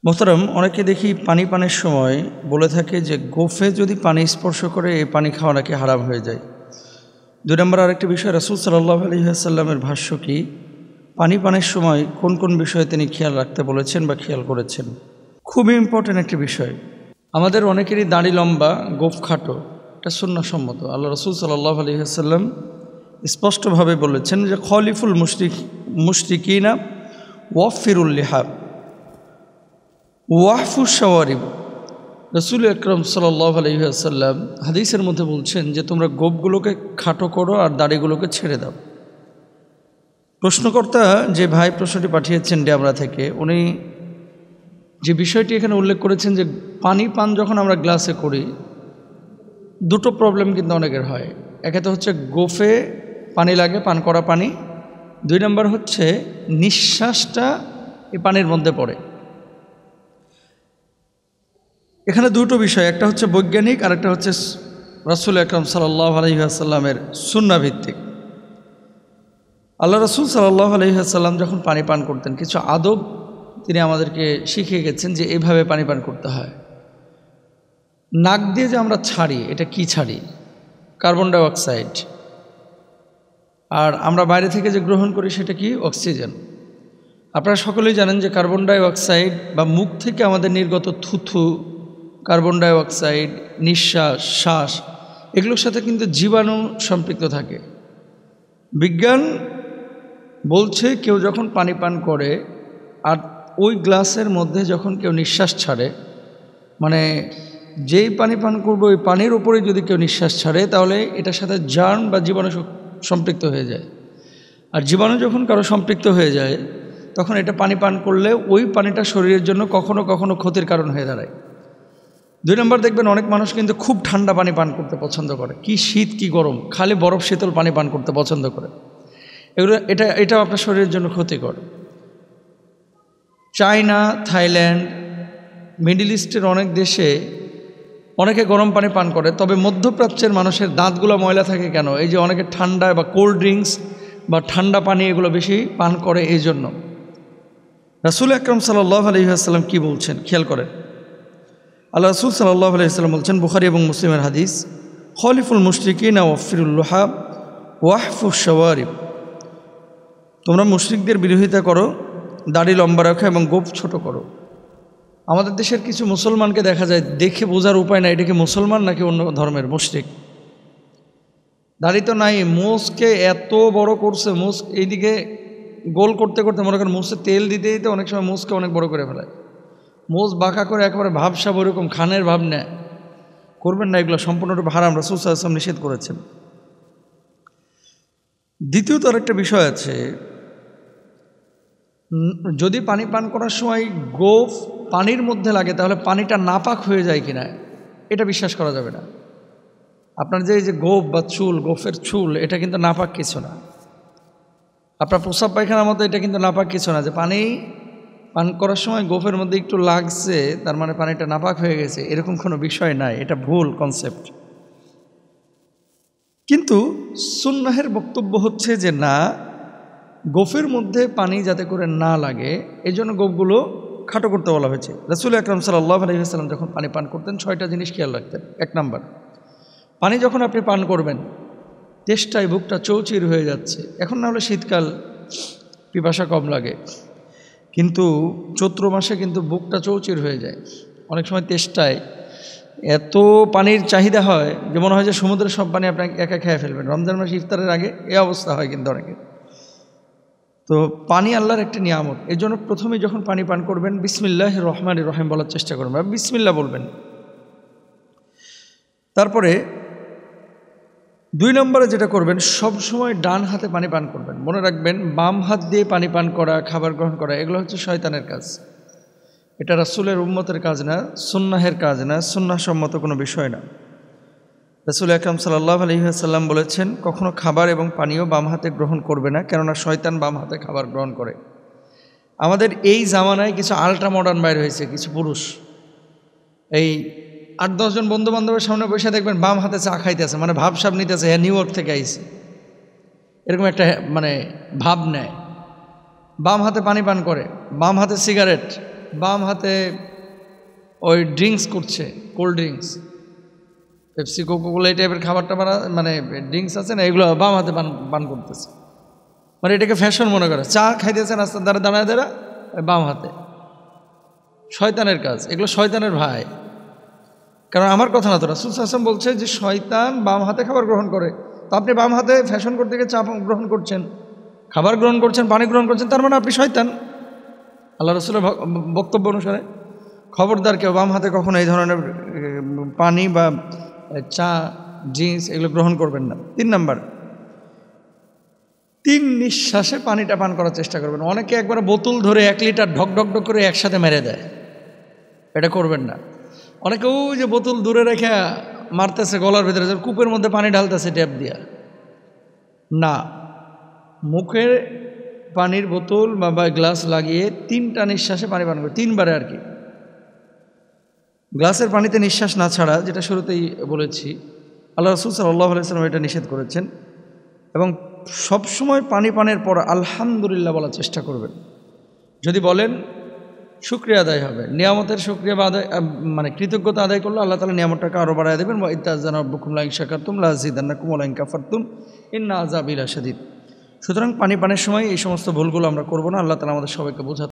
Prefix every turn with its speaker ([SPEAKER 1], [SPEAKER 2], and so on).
[SPEAKER 1] মোহতারাম, অনেকে দেখি পানি পানের সময় বলে থাকে যে গোফে যদি পানি স্পর্শ করে এই পানি খাওয়া নাকি হারাম হয়ে যায়। 2 নম্বর আরেকটি বিষয়, রাসূল সাল্লাল্লাহু আলাইহি ওয়াসাল্লামের ভাষ্য কি, পানি পানের সময় কোন কোন বিষয়ে তিনি খেয়াল রাখতে বলেছেন বা খেয়াল করেছেন। খুবই ইম্পর্ট্যান্ট একটি বিষয়। আমাদের অনেকেরই দাড়ি লম্বা, গোফ খাটো, এটা সুন্নাহসম্মত। আল্লাহ রাসূল সাল্লাল্লাহু আলাইহি ওয়াসাল্লাম স্পষ্টভাবে বলেছেন যে খলিফুল মুশরিকিনা ওয়াফিরুল লিহাব ওয়াহফুস শাওয়ারিব। রাসূল আকরাম সাল্লাল্লাহু আলাইহি ওয়াসাল্লাম হাদিসের মধ্যে বলছেন যে তোমরা গোফগুলোকে খাটো করো আর দাড়িগুলোকে ছেড়ে দাও। প্রশ্নকর্তা যে ভাই প্রশ্নটি পাঠিয়েছেন ডেমরা থেকে, উনি যে বিষয়টি এখানে উল্লেখ করেছেন যে পানি পান যখন আমরা গ্লাসে করি, দুটো প্রবলেম কিন্তু অনেকের হয়। একে হচ্ছে গোফে পানি লাগে, পান করা পানি। 2 নম্বর হচ্ছে নিঃশ্বাসটা এই পানির মধ্যে পড়ে। এখানে দুটো বিষয়, একটা হচ্ছে বৈজ্ঞানিক আর একটা হচ্ছে রাসূল আকরাম সাল্লাল্লাহু আলাইহি ওয়াসাল্লামের সুন্নাহ ভিত্তিক। আল্লাহ রাসূল সাল্লাল্লাহু আলাইহি ওয়াসাল্লাম যখন পানি পান করতেন, কিছু আদব তিনি আমাদেরকে শিখিয়ে গেছেন যে এইভাবে পানি পান করতে হয়। নাক দিয়ে যে আমরা ছাড়ি, এটা কি ছাড়ি? Carbon die oxide. আর আমরা বাইরে থেকে যে গ্রহণ করি সেটা কি? অক্সিজেন। আপনারা সকলেই জানেন যে কার্বন ডাই অক্সাইড বা মুখ থেকে আমাদের নির্গত থুথু, কার্বন ডাই অক্সাইড, নিঃশ্বাস, শ্বাস, এগুলোর সাথে কিন্তু জীবাণু সম্পৃক্ত থাকে। বিজ্ঞান বলছে কেউ যখন পানি পান করে আর ওই গ্লাসের মধ্যে যখন কেউ নিঃশ্বাস ছাড়ে, মানে যেই পানি পান করবে ওই পানির উপরে যদি কেউ নিঃশ্বাস ছাড়ে, তাহলে এটার সাথে জার্ম বা জীবাণু সম্পৃক্ত হয়ে যায়। আর জীবাণু যখন কারো সম্পৃক্ত হয়ে যায়, তখন এটা পানি পান করলে ওই পানিটা শরীরের জন্য কখনো কখনো ক্ষতির কারণ হয়ে দাঁড়ায়। 2 নম্বর, দেখবেন অনেক মানুষ কিন্তু খুব ঠান্ডা পানি পান করতে পছন্দ করে, কি শীত কি গরম, খালি বরফ শীতল পানি পান করতে পছন্দ করে। এটাও আপনার শরীরের জন্য ক্ষতিকর। চায়না, থাইল্যান্ড, মিডল ইস্টের অনেক দেশে অনেকে গরম পানি পান করে। তবে মধ্যপ্রাচ্যের মানুষের দাঁতগুলো ময়লা থাকে কেন? এই যে অনেকে ঠান্ডা বা কোল্ড ড্রিঙ্কস বা ঠান্ডা পানি এগুলো বেশি পান করে, এই জন্য। রাসূল আকরাম সাল্লাল্লাহু আলাইহি ওয়াসাল্লাম কী বলছেন খেয়াল করেন। আল্লাহ রাসূল সাল্লাল্লাহু আলাইহি ওয়াসাল্লাম বলছেন, বুখারী এবং মুসলিমের হাদিস, খলিফুল মুশরিকিনা ওয়াফিরুল লুহাব ওয়াহফুস শাওয়ারিব। তোমরা মুশরিকদের বিরোধিতা করো, দাড়ি লম্বা রাখো এবং গোঁফ ছোট করো। আমাদের দেশের কিছু মুসলমানকে দেখা যায়, দেখে বোঝার উপায় নাই এটা কি মুসলমান নাকি অন্য ধর্মের মুশরিক। দাড়ি তো নাই, মোষকে এত বড় করছে, মোষ এইদিকে গোল করতে করতে মনে করেন মোষে তেল দিতে দিতে অনেক সময় মোষকে অনেক বড় করে ফেলায়। মোষ বাঁকা করে একেবারে ভাবসাব ওরকম খানের ভাব নেয়। করবেন না, এগুলো সম্পূর্ণরূপে হারাম, রাসূল সাল্লাল্লাহু আলাইহি ওয়াসাল্লাম নিষেধ করেছেন। দ্বিতীয়ত আরেকটা বিষয় আছে, যদি পানি পান করার সময় গোঁফ পানির মধ্যে লাগে, তাহলে পানিটা নাপাক হয়ে যায় কিনা এটা বিশ্বাস করা যাবে না। আপনার যে গোঁফ বা চুল, গোঁফের চুল, এটা কিন্তু নাপাক কিছু না। আপনার প্রস্রাব পায়খানার মতো এটা কিন্তু নাপাক কিছু না। যে পানি পান করার সময় গোঁফের মধ্যে একটু লাগছে তার মানে পানিটা নাপাক হয়ে গেছে, এরকম কোনো বিষয় নাই। এটা ভুল কনসেপ্ট। কিন্তু সুন্নাহের বক্তব্য হচ্ছে যে না, গোঁফের মধ্যে পানি যাতে করে না লাগে এই জন্য গোঁফগুলো খাটো করতে বলা হয়েছে। রাসূল আকরাম সাল্লাল্লাহু আলাইহি ওয়াসাল্লাম যখন পানি পান করতেন 6টা জিনিস খেয়াল রাখতেন। 1 নম্বর, পানি যখন আপনি পান করবেন তেষ্টায় বুকটা চৌচির হয়ে যাচ্ছে। এখন না হলে শীতকাল, পিপাসা কম লাগে, কিন্তু চৈত্র মাসে কিন্তু বুকটা চৌচির হয়ে যায়। অনেক সময় তেষ্টায় এত পানির চাহিদা হয় যে মনে হয় যে সমুদ্রের সব পানি আপনাকে একা খেয়ে ফেলবেন। রমজান মাসে ইফতারের আগে এই অবস্থা হয় কিন্তু অনেকের। তো পানি আল্লাহর একটা নিয়ামত, এই জন্য প্রথমে যখন পানি পান করবেন বিসমিল্লাহির রহমানির রহিম বলার চেষ্টা করবেন, বিসমিল্লাহ বলবেন। তারপরে 2 নম্বরে যেটা করবেন, সব সময় ডান হাতে পানি পান করবেন। মনে রাখবেন, বাম হাত দিয়ে পানি পান করা, খাবার গ্রহণ করা, এগুলো হচ্ছে শয়তানের কাজ। এটা রাসূলের উম্মতের কাজ না, সুন্নাহের কাজ না, সুন্নাহসম্মত কোনো বিষয় না। রাসূল আকরাম সাল্লাল্লাহু আলাইহি ওয়াসাল্লাম বলেছেন, কখনো খাবার এবং পানীয় বাম হাতে গ্রহণ করবে না, কেননা শয়তান বাম হাতে খাবার গ্রহণ করে। আমাদের এই জামানায় কিছু আল্ট্রা মডার্ন বাইর হয়েছে, কিছু পুরুষ এই 8-10 জন বন্ধু বান্ধবের সামনে বসে দেখবেন বাম হাতে চা খাইতেছে, মানে ভাবসাব নিতেছে, হ্যাঁ নিউ ইয়র্ক থেকে আইছে, এরকম একটা মানে ভাব নেয়। বাম হাতে পানি পান করে, বাম হাতে সিগারেট, বাম হাতে ওই ড্রিঙ্কস করছে, কোল্ড ড্রিঙ্কস, পেপসি, কোকোকোলা এই টাইপের খাবার টাবার মানে ড্রিঙ্কস আছে না, এগুলো বাম হাতে পান করতেছে, মানে এটাকে ফ্যাশন মনে করে। চা খাইতেছে রাস্তার দ্বারা দাঁড়ায় দাঁড়া বাম হাতে, শয়তানের কাজ এগুলো, শয়তানের ভাই। কারণ আমার কথা না তো, রাসূল সাল্লাল্লাহু আলাইহি ওয়াসাল্লাম বলছে যে শয়তান বাম হাতে খাবার গ্রহণ করে, তো আপনি বাম হাতে ফ্যাশন করতে গিয়ে চা গ্রহণ করছেন, খাবার গ্রহণ করছেন, পানি গ্রহণ করছেন, তার মানে আপনি শয়তান আল্লাহ রাসূলের বক্তব্য অনুসারে। খবরদার কেউ বাম হাতে কখনো এই ধরনের পানি বা চা, ড্রিঙ্কস এগুলো গ্রহণ করবেন না। 3 নাম্বার, 3 নিঃশ্বাসে পানিটা পান করার চেষ্টা করবেন। অনেকে একবার বোতল ধরে 1 লিটার ঢক ঢক ঢক করে একসাথে মেরে দেয়, এটা করবেন না। অনেকে ওই যে বোতল দূরে রেখে মারতেছে গলার ভিতরে, কূপের মধ্যে পানি ঢালতেছে ট্যাপ দিয়া, না, মুখে পানির বোতল বা গ্লাস লাগিয়ে 3টা নিঃশ্বাসে পানি পান করবে, 3 বারে আর কি। গ্লাসের পানিতে নিঃশ্বাস না ছাড়া, যেটা শুরুতেই বলেছি, আল্লাহ রাসূল সাল্লাল্লাহু আলাইহি ওয়াসাল্লাম এটা নিষেধ করেছেন। এবং সবসময় পানি পানের পর আলহামদুলিল্লাহ বলার চেষ্টা করবেন। যদি বলেন শুকরিয়া আদায় হবে, নিয়ামতের শুকরিয়া বা আদায়, মানে কৃতজ্ঞতা আদায় করলে আল্লাহ তাআলা নিয়ামতটাকে আরও বাড়ায় দেবেন। ওয়া ইত্তাযানা রাব্বুকুম লা ইন শাকারতুম লা আযীদান্নাকুম ওয়া লা ইন কাফারতুম ইন্না আযাবি লাশাদীদ। সুতরাং পানি পানের সময় এই সমস্ত ভুলগুলো আমরা করব না। আল্লাহ তাআলা আমাদের সবাইকে বোঝাতে